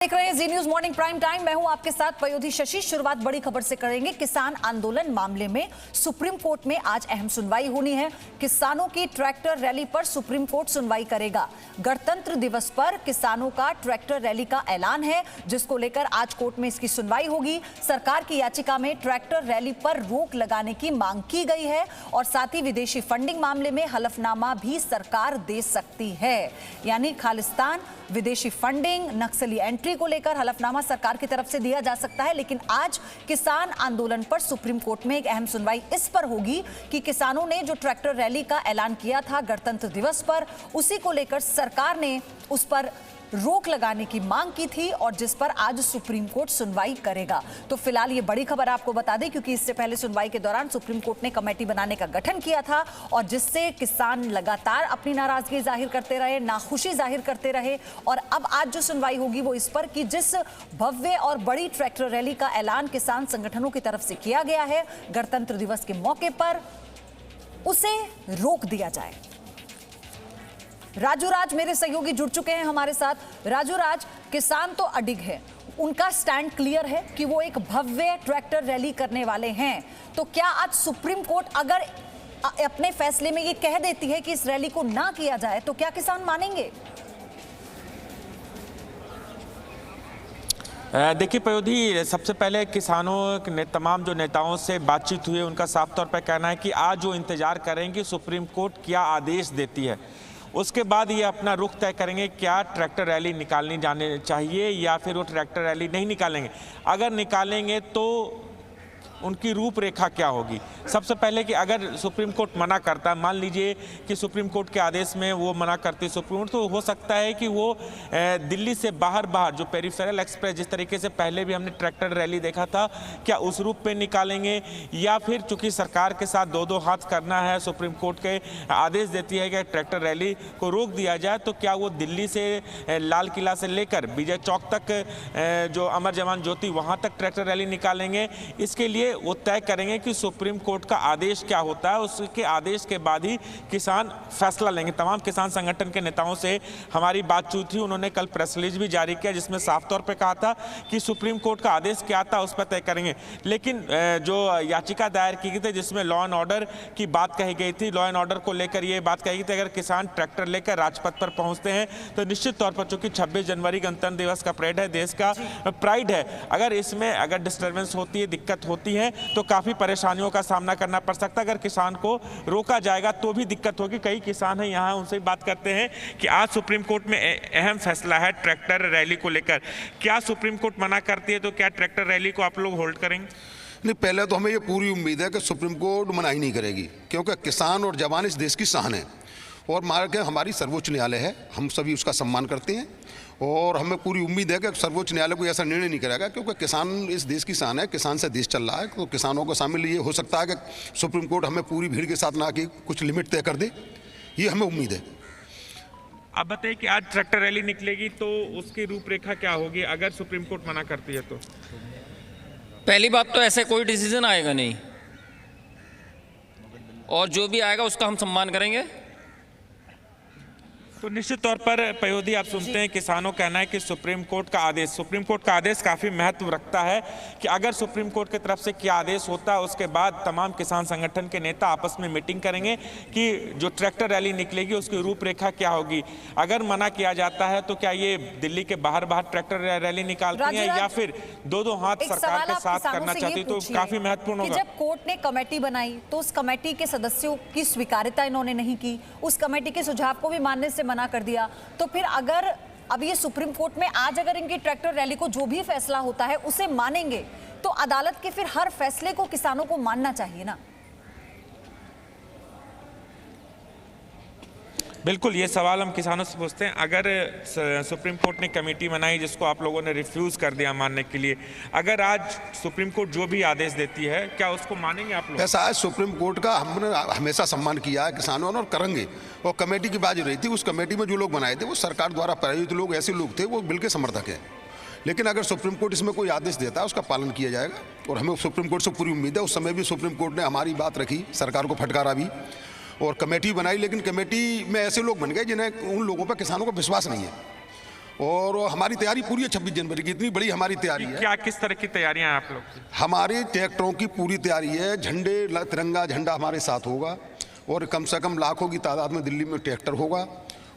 देख रहे हैं जी न्यूज मॉर्निंग प्राइम टाइम। मैं हूं आपके साथ पयोधी शशि। शुरुआत बड़ी खबर से करेंगे। किसान आंदोलन मामले में सुप्रीम कोर्ट में आज अहम सुनवाई होनी है। किसानों की ट्रैक्टर रैली पर सुप्रीम कोर्ट सुनवाई करेगा। गणतंत्र दिवस पर किसानों का ट्रैक्टर रैली का ऐलान है, जिसको लेकर आज कोर्ट में इसकी सुनवाई होगी। सरकार की याचिका में ट्रैक्टर रैली पर रोक लगाने की मांग की गई है और साथ ही विदेशी फंडिंग मामले में हलफनामा भी सरकार दे सकती है। यानी खालिस्तान, विदेशी फंडिंग, नक्सली एंट्री को लेकर हलफनामा सरकार की तरफ से दिया जा सकता है। लेकिन आज किसान आंदोलन पर सुप्रीम कोर्ट में एक अहम सुनवाई इस पर होगी कि किसानों ने जो ट्रैक्टर रैली का ऐलान किया था गणतंत्र दिवस पर, उसी को लेकर सरकार ने उस पर रोक लगाने की मांग की थी और जिस पर आज सुप्रीम कोर्ट सुनवाई करेगा। तो फिलहाल ये बड़ी खबर आपको बता दें, क्योंकि इससे पहले सुनवाई के दौरान सुप्रीम कोर्ट ने कमेटी बनाने का गठन किया था और जिससे किसान लगातार अपनी नाराजगी जाहिर करते रहे, नाखुशी जाहिर करते रहे। और अब आज जो सुनवाई होगी वो इस पर कि जिस भव्य और बड़ी ट्रैक्टर रैली का ऐलान किसान संगठनों की तरफ से किया गया है गणतंत्र दिवस के मौके पर, उसे रोक दिया जाए। राजू राज मेरे सहयोगी जुड़ चुके हैं हमारे साथ। राजू राज, किसान तो अडिग है, उनका स्टैंड क्लियर है कि वो एक भव्य ट्रैक्टर रैली करने वाले हैं। तो क्या आज सुप्रीम कोर्ट अगर अपने फैसले में ये कह देती है कि इस रैली को ना किया जाए तो क्या किसान मानेंगे? देखिए पयोधी, सबसे पहले किसानों के तमाम जो नेताओं से बातचीत हुई, उनका साफ तौर पर कहना है कि आज जो इंतजार करेंगे सुप्रीम कोर्ट क्या आदेश देती है, उसके बाद ये अपना रुख तय करेंगे। क्या ट्रैक्टर रैली निकालनी जाने चाहिए या फिर वो ट्रैक्टर रैली नहीं निकालेंगे। अगर निकालेंगे तो उनकी रूपरेखा क्या होगी। सबसे पहले कि अगर सुप्रीम कोर्ट मना करता है, मान लीजिए कि सुप्रीम कोर्ट के आदेश में वो मना करती सुप्रीम कोर्ट, तो हो सकता है कि वो दिल्ली से बाहर जो पेरिफेरल एक्सप्रेस, जिस तरीके से पहले भी हमने ट्रैक्टर रैली देखा था, क्या उस रूप पे निकालेंगे या फिर चूंकि सरकार के साथ दो हाथ करना है, सुप्रीम कोर्ट के आदेश देती है कि ट्रैक्टर रैली को रोक दिया जाए, तो क्या वो दिल्ली से लाल किला से लेकर विजय चौक तक जो अमर जवान ज्योति वहाँ तक ट्रैक्टर रैली निकालेंगे। इसके लिए वो तय करेंगे कि सुप्रीम कोर्ट का आदेश क्या होता है। उसके आदेश के बाद ही किसान फैसला लेंगे। तमाम किसान संगठन के नेताओं से हमारी बातचीत थी, उन्होंने कल प्रेस रिलीज भी जारी किया जिसमें साफ तौर पे कहा था कि सुप्रीम कोर्ट का आदेश क्या था उस पर तय करेंगे। लेकिन जो याचिका दायर की गई थी जिसमें लॉ एंड ऑर्डर की बात कही गई थी, लॉ एंड ऑर्डर को लेकर ये बात कही गई थी, अगर किसान ट्रैक्टर लेकर राजपथ पर पहुंचते हैं तो निश्चित तौर पर, चूंकि 26 जनवरी गणतंत्र दिवस का परेड है, देश का प्राइड है, अगर इसमें अगर डिस्टर्बेंस होती है, दिक्कत होती है तो काफी परेशानियों का सामना करना पड़ सकता है। अगर किसान को रोका जाएगा तो भी दिक्कत होगी। कई किसान हैं यहाँ, उनसे बात करते हैं कि आज सुप्रीम कोर्ट में अहम फैसला है ट्रैक्टर रैली को लेकर। क्या सुप्रीम कोर्ट मना करती है तो क्या ट्रैक्टर रैली को आप लोग होल्ड करेंगे? नहीं, पहले तो हमें ये पूरी उम्मीद है कि सुप्रीम कोर्ट मना ही नहीं करेगी, क्योंकि किसान और जवान इस देश की शान है और हमारी सर्वोच्च न्यायालय है, हम सभी उसका सम्मान करते हैं और हमें पूरी उम्मीद है कि सर्वोच्च न्यायालय कोई ऐसा निर्णय नहीं करेगा, क्योंकि किसान इस देश की शान है, किसान से देश चल रहा है। तो किसानों को शामिल ये हो सकता है कि सुप्रीम कोर्ट हमें पूरी भीड़ के साथ ना कि कुछ लिमिट तय कर दे, ये हमें उम्मीद है। आप बताइए कि आज ट्रैक्टर रैली निकलेगी तो उसकी रूपरेखा क्या होगी अगर सुप्रीम कोर्ट मना करती है तो? पहली बात तो ऐसे कोई डिसीजन आएगा नहीं और जो भी आएगा उसका हम सम्मान करेंगे। तो निश्चित तौर पर पयोधी, आप सुनते हैं किसानों का कहना है कि सुप्रीम कोर्ट का आदेश काफ़ी महत्व रखता है कि अगर सुप्रीम कोर्ट की तरफ से क्या आदेश होता है उसके बाद तमाम किसान संगठन के नेता आपस में मीटिंग करेंगे कि जो ट्रैक्टर रैली निकलेगी उसकी रूपरेखा क्या होगी। अगर मना किया जाता है तो क्या ये दिल्ली के बाहर ट्रैक्टर रैली निकालती है या फिर दो हाथ सरकार के साथ करना चाहती है, तो काफ़ी महत्वपूर्ण होगा। जब कोर्ट ने कमेटी बनाई तो उस कमेटी के सदस्यों की स्वीकार्यता इन्होंने नहीं की, उस कमेटी के सुझाव को भी मानने से मना कर दिया, तो फिर अगर अब ये सुप्रीम कोर्ट में आज अगर इनकी ट्रैक्टर रैली को जो भी फैसला होता है उसे मानेंगे तो अदालत के फिर हर फैसले को किसानों को मानना चाहिए ना। बिल्कुल, ये सवाल हम किसानों से पूछते हैं। अगर सुप्रीम कोर्ट ने कमेटी बनाई जिसको आप लोगों ने रिफ्यूज कर दिया मानने के लिए, अगर आज सुप्रीम कोर्ट जो भी आदेश देती है क्या उसको मानेंगे आप लोग? ऐसा है, सुप्रीम कोर्ट का हमने हमेशा सम्मान किया है किसानों ने और करेंगे। और कमेटी की बात जो रही थी, उस कमेटी में जो लोग बनाए थे वो सरकार द्वारा प्रायोजित लोग, ऐसे लोग थे वो बिल के समर्थक हैं। लेकिन अगर सुप्रीम कोर्ट इसमें कोई आदेश देता है उसका पालन किया जाएगा और हमें सुप्रीम कोर्ट से पूरी उम्मीद है। उस समय भी सुप्रीम कोर्ट ने हमारी बात रखी, सरकार को फटकारा भी और कमेटी बनाई, लेकिन कमेटी में ऐसे लोग बन गए जिन्हें उन लोगों पर किसानों को विश्वास नहीं है और हमारी तैयारी पूरी है 26 जनवरी की, इतनी बड़ी हमारी तैयारी है। क्या किस तरह की तैयारियां हैं आप लोग की? हमारे ट्रैक्टरों की पूरी तैयारी है, तिरंगा झंडा हमारे साथ होगा और कम से कम लाखों की तादाद में दिल्ली में ट्रैक्टर होगा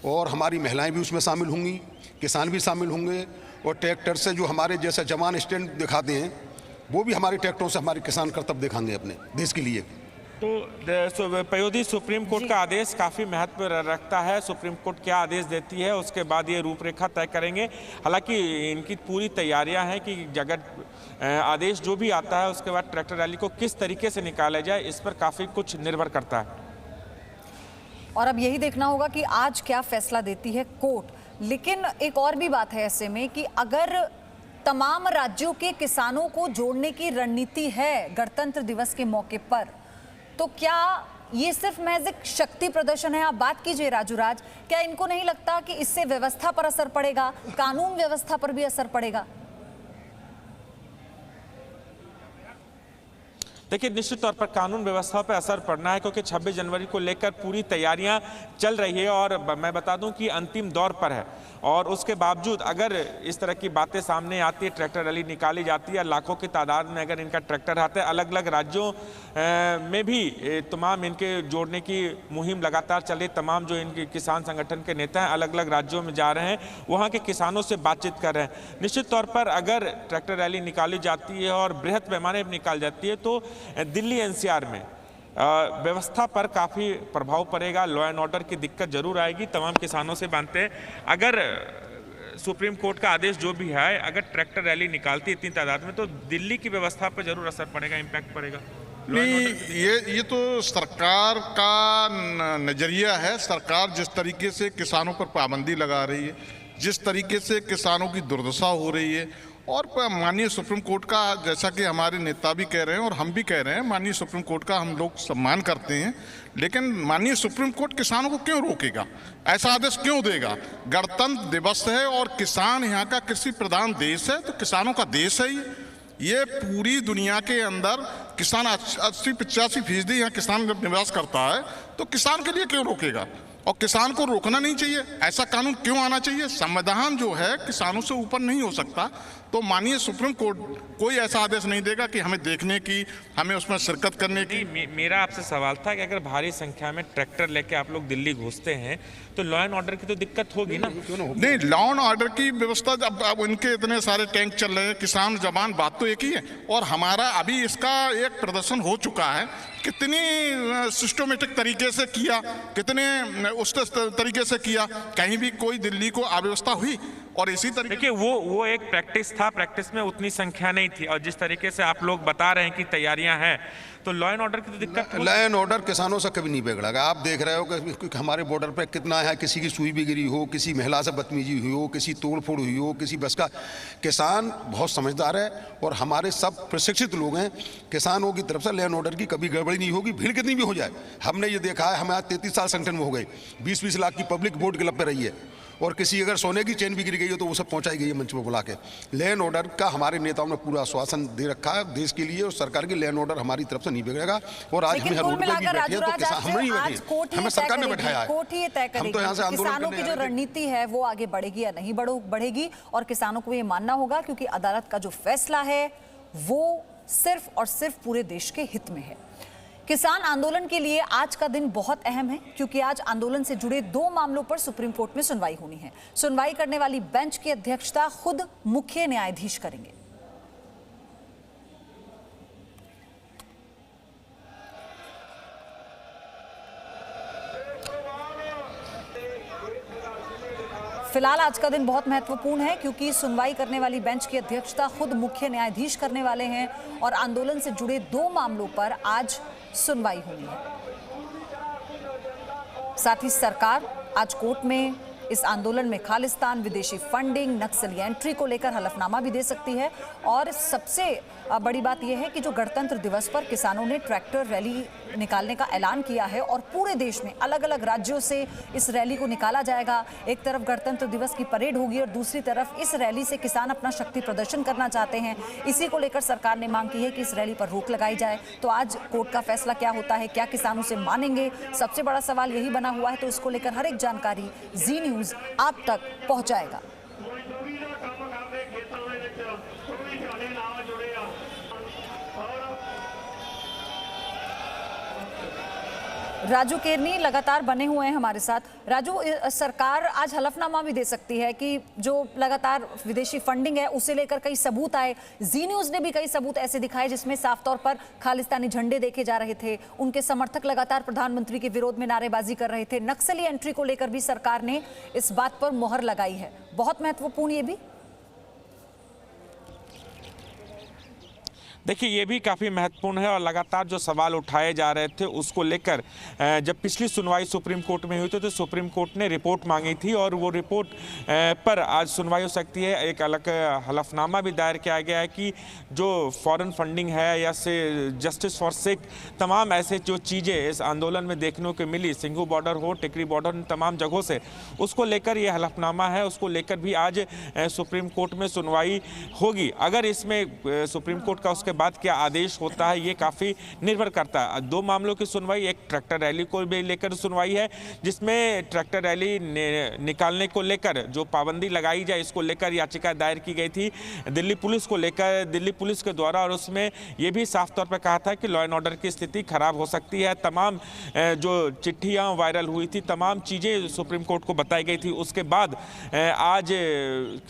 और हमारी महिलाएं भी उसमें शामिल होंगी, किसान भी शामिल होंगे और ट्रैक्टर से जो हमारे जैसे जवान स्टैंड दिखाते हैं वो भी हमारे ट्रैक्टरों से हमारे किसान कर्तव्य दिखाएंगे अपने देश के लिए। तो पयोधी, सुप्रीम कोर्ट का आदेश काफ़ी महत्व रखता है। सुप्रीम कोर्ट क्या आदेश देती है उसके बाद ये रूपरेखा तय करेंगे। हालांकि इनकी पूरी तैयारियां हैं कि जगह आदेश जो भी आता है उसके बाद ट्रैक्टर रैली को किस तरीके से निकाला जाए, इस पर काफ़ी कुछ निर्भर करता है। और अब यही देखना होगा कि आज क्या फैसला देती है कोर्ट। लेकिन एक और भी बात है ऐसे में कि अगर तमाम राज्यों के किसानों को जोड़ने की रणनीति है गणतंत्र दिवस के मौके पर, तो क्या ये सिर्फ महज एक शक्ति प्रदर्शन है? आप बात कीजिए राजूराज, क्या इनको नहीं लगता कि इससे व्यवस्था पर असर पड़ेगा, कानून व्यवस्था पर भी असर पड़ेगा? देखिए, निश्चित तौर पर कानून व्यवस्था पर असर पड़ना है क्योंकि 26 जनवरी को लेकर पूरी तैयारियां चल रही है और मैं बता दूं कि अंतिम दौर पर है। और उसके बावजूद अगर इस तरह की बातें सामने आती है, ट्रैक्टर रैली निकाली जाती है, लाखों की तादाद में अगर इनका ट्रैक्टर आता है, अलग अलग राज्यों में भी तमाम इनके जोड़ने की मुहिम लगातार चल रही। तमाम जो इनके किसान संगठन के नेता हैं अलग अलग राज्यों में जा रहे हैं, वहाँ के किसानों से बातचीत कर रहे हैं। निश्चित तौर पर अगर ट्रैक्टर रैली निकाली जाती है और बृहत पैमाने पर निकाली जाती है तो दिल्ली एनसीआर में व्यवस्था पर काफ़ी प्रभाव पड़ेगा, लॉ एंड ऑर्डर की दिक्कत जरूर आएगी। तमाम किसानों से मानते हैं अगर सुप्रीम कोर्ट का आदेश जो भी है, अगर ट्रैक्टर रैली निकालती है इतनी तादाद में तो दिल्ली की व्यवस्था पर जरूर असर पड़ेगा, इम्पैक्ट पड़ेगा। नहीं, ये तो सरकार का नज़रिया है। सरकार जिस तरीके से किसानों पर पाबंदी लगा रही है, जिस तरीके से किसानों की दुर्दशा हो रही है, और माननीय सुप्रीम कोर्ट का, जैसा कि हमारे नेता भी कह रहे हैं और हम भी कह रहे हैं, माननीय सुप्रीम कोर्ट का हम लोग सम्मान करते हैं, लेकिन माननीय सुप्रीम कोर्ट किसानों को क्यों रोकेगा? ऐसा आदेश क्यों देगा? गणतंत्र दिवस है और किसान यहाँ का कृषि प्रधान देश है, तो किसानों का देश है ये पूरी दुनिया के अंदर किसान 80-85% यहाँ किसान जब निवास करता है तो किसान के लिए क्यों रोकेगा? और किसान को रोकना नहीं चाहिए। ऐसा कानून क्यों आना चाहिए? संविधान जो है किसानों से ऊपर नहीं हो सकता। तो माननीय सुप्रीम कोर्ट कोई ऐसा आदेश नहीं देगा कि हमें देखने की, हमें उसमें शिरकत करने की। मेरा आपसे सवाल था कि अगर भारी संख्या में ट्रैक्टर लेके आप लोग दिल्ली घुसते हैं तो लॉ एंड ऑर्डर की तो दिक्कत होगी ना? नहीं, लॉ एंड ऑर्डर की व्यवस्था, अब उनके इतने सारे टैंक चल रहे हैं, किसान जवान, बात तो एक ही है। और हमारा अभी इसका एक प्रदर्शन हो चुका है, कितनी सिस्टमेटिक तरीके से किया, कितने उस तरीके से किया, कहीं भी कोई दिल्ली को अव्यवस्था हुई? और इसी तरीके, देखिए वो एक प्रैक्टिस था, प्रैक्टिस में उतनी संख्या नहीं थी। और जिस तरीके से आप लोग बता रहे हैं कि तैयारियां हैं, तो लॉ एंड ऑर्डर की तो दिक्कत। लॉ एंड ऑर्डर किसानों से कभी नहीं बिगड़ेगा। आप देख रहे हो कि हमारे बॉर्डर पे कितना है, किसी की सुई भी गिरी हो, किसी महिला से बदतमीजी हुई हो, किसी तोड़ फोड़ हुई हो, किसी बस का। किसान बहुत समझदार है और हमारे सब प्रशिक्षित लोग हैं। किसानों की तरफ से लॉ एंड ऑर्डर की कभी गड़बड़ी नहीं होगी, भीड़ कितनी भी हो जाए। हमने ये देखा है, हमें आज 33 साल संगठन में हो गए, 20-20 लाख की पब्लिक बोट क्लब पे रही है और किसी अगर सोने की चेन भी गिर गई हो तो वो सब पहुंचाई गई है मंच में बुला के। लॉ एंड ऑर्डर का हमारे नेताओं ने पूरा आश्वासन दे रखा है देश के लिए और सरकार की। लॉ एंड ऑर्डर हमारी तरफ से नहीं बिगड़ेगा। और आज हम रोड पे भी बैठे हैं तो किसान हम नहीं बैठे, हमें सरकार ने बैठाया है। कोर्ट ही तय करेगी किसानों की जो रणनीति है वो आगे बढ़ेगी या नहीं बढ़ेगी, और किसानों को ये मानना होगा क्योंकि अदालत का जो फैसला है वो सिर्फ और सिर्फ पूरे देश के हित में है। किसान आंदोलन के लिए आज का दिन बहुत अहम है क्योंकि आज आंदोलन से जुड़े 2 मामलों पर सुप्रीम कोर्ट में सुनवाई होनी है। सुनवाई करने वाली बेंच की अध्यक्षता खुद मुख्य न्यायाधीश करेंगे। फिलहाल आज का दिन बहुत महत्वपूर्ण है क्योंकि सुनवाई करने वाली बेंच की अध्यक्षता खुद मुख्य न्यायाधीश करने वाले हैं और आंदोलन से जुड़े 2 मामलों पर आज सुनवाई होनी है। साथ ही सरकार आज कोर्ट में इस आंदोलन में खालिस्तान, विदेशी फंडिंग, नक्सली एंट्री को लेकर हलफनामा भी दे सकती है। और सबसे बड़ी बात यह है कि जो गणतंत्र दिवस पर किसानों ने ट्रैक्टर रैली निकालने का ऐलान किया है और पूरे देश में अलग अलग राज्यों से इस रैली को निकाला जाएगा। एक तरफ गणतंत्र दिवस की परेड होगी और दूसरी तरफ इस रैली से किसान अपना शक्ति प्रदर्शन करना चाहते हैं। इसी को लेकर सरकार ने मांग की है कि इस रैली पर रोक लगाई जाए। तो आज कोर्ट का फैसला क्या होता है, क्या किसान उसे मानेंगे, सबसे बड़ा सवाल यही बना हुआ है। तो इसको लेकर हर एक जानकारी जी न्यूज़ आप तक पहुंचाएगा। राजू केरनी लगातार बने हुए हैं हमारे साथ। राजू, सरकार आज हलफनामा भी दे सकती है कि जो लगातार विदेशी फंडिंग है उसे लेकर कई सबूत आए। जी न्यूज़ ने भी कई सबूत ऐसे दिखाए जिसमें साफ तौर पर खालिस्तानी झंडे देखे जा रहे थे, उनके समर्थक लगातार प्रधानमंत्री के विरोध में नारेबाजी कर रहे थे। नक्सली एंट्री को लेकर भी सरकार ने इस बात पर मोहर लगाई है, बहुत महत्वपूर्ण ये भी। देखिए, ये भी काफ़ी महत्वपूर्ण है और लगातार जो सवाल उठाए जा रहे थे उसको लेकर जब पिछली सुनवाई सुप्रीम कोर्ट में हुई थी तो सुप्रीम कोर्ट ने रिपोर्ट मांगी थी और वो रिपोर्ट पर आज सुनवाई हो सकती है। एक अलग हलफनामा भी दायर किया गया है कि जो फॉरेन फंडिंग है या से जस्टिस फॉर सिख, तमाम ऐसे जो चीज़ें इस आंदोलन में देखने को मिली, सिंघू बॉर्डर हो, टिकरी बॉर्डर, इन तमाम जगहों से, उसको लेकर ये हलफनामा है, उसको लेकर भी आज सुप्रीम कोर्ट में सुनवाई होगी। अगर इसमें सुप्रीम कोर्ट का उसके बाद क्या आदेश होता है ये काफ़ी निर्भर करता है। दो मामलों की सुनवाई, एक ट्रैक्टर रैली को भी लेकर सुनवाई है जिसमें ट्रैक्टर रैली निकालने को लेकर जो पाबंदी लगाई जाए इसको लेकर याचिका दायर की गई थी दिल्ली पुलिस को लेकर, दिल्ली पुलिस के द्वारा, और उसमें ये भी साफ तौर पर कहा था कि लॉ एंड ऑर्डर की स्थिति खराब हो सकती है। तमाम जो चिट्ठियाँ वायरल हुई थी, तमाम चीज़ें सुप्रीम कोर्ट को बताई गई थी। उसके बाद आज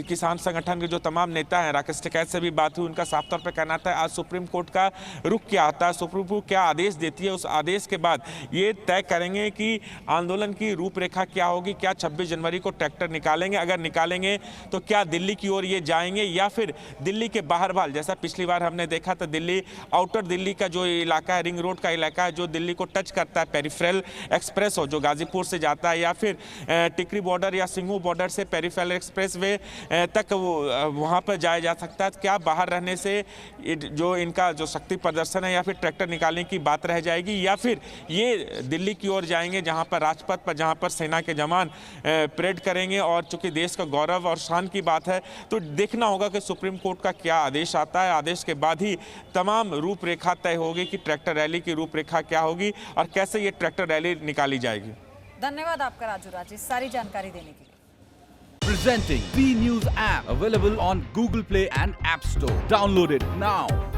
किसान संगठन के जो तमाम नेता हैं, राकेश टिकैत से भी बात हुई, उनका साफ तौर पर कहना था आज सुप्रीम कोर्ट का रुख क्या आता है, सुप्रीम कोर्ट क्या आदेश देती है, उस आदेश के बाद ये तय करेंगे कि आंदोलन की रूपरेखा क्या होगी। क्या 26 जनवरी को ट्रैक्टर निकालेंगे, अगर निकालेंगे तो क्या दिल्ली की ओर ये जाएंगे या फिर दिल्ली के बाहर बाल, जैसा पिछली बार हमने देखा था दिल्ली, आउटर दिल्ली का जो इलाका है, रिंग रोड का इलाका है जो दिल्ली को टच करता है, पेरिफेरल एक्सप्रेस हो जो गाजीपुर से जाता है, या फिर टिकरी बॉर्डर या सिंघू बॉर्डर से पेरिफेरल एक्सप्रेस वे तक वहाँ पर जाया जा सकता है। क्या बाहर रहने से जो इनका जो शक्ति प्रदर्शन है या फिर ट्रैक्टर निकालने की बात रह जाएगी, या फिर ये दिल्ली की ओर जाएंगे जहां पर राजपथ पर, जहां पर सेना के जवान परेड करेंगे। और चूंकि देश का गौरव और शान की बात है तो देखना होगा कि सुप्रीम कोर्ट का क्या आदेश आता है। आदेश के बाद ही तमाम रूपरेखा तय होगी कि ट्रैक्टर रैली की रूपरेखा क्या होगी और कैसे ये ट्रैक्टर रैली निकाली जाएगी। धन्यवाद आपका राजू राज, इस सारी जानकारी देने के लिए। Presenting B News app available on Google Play and App Store. Download it now.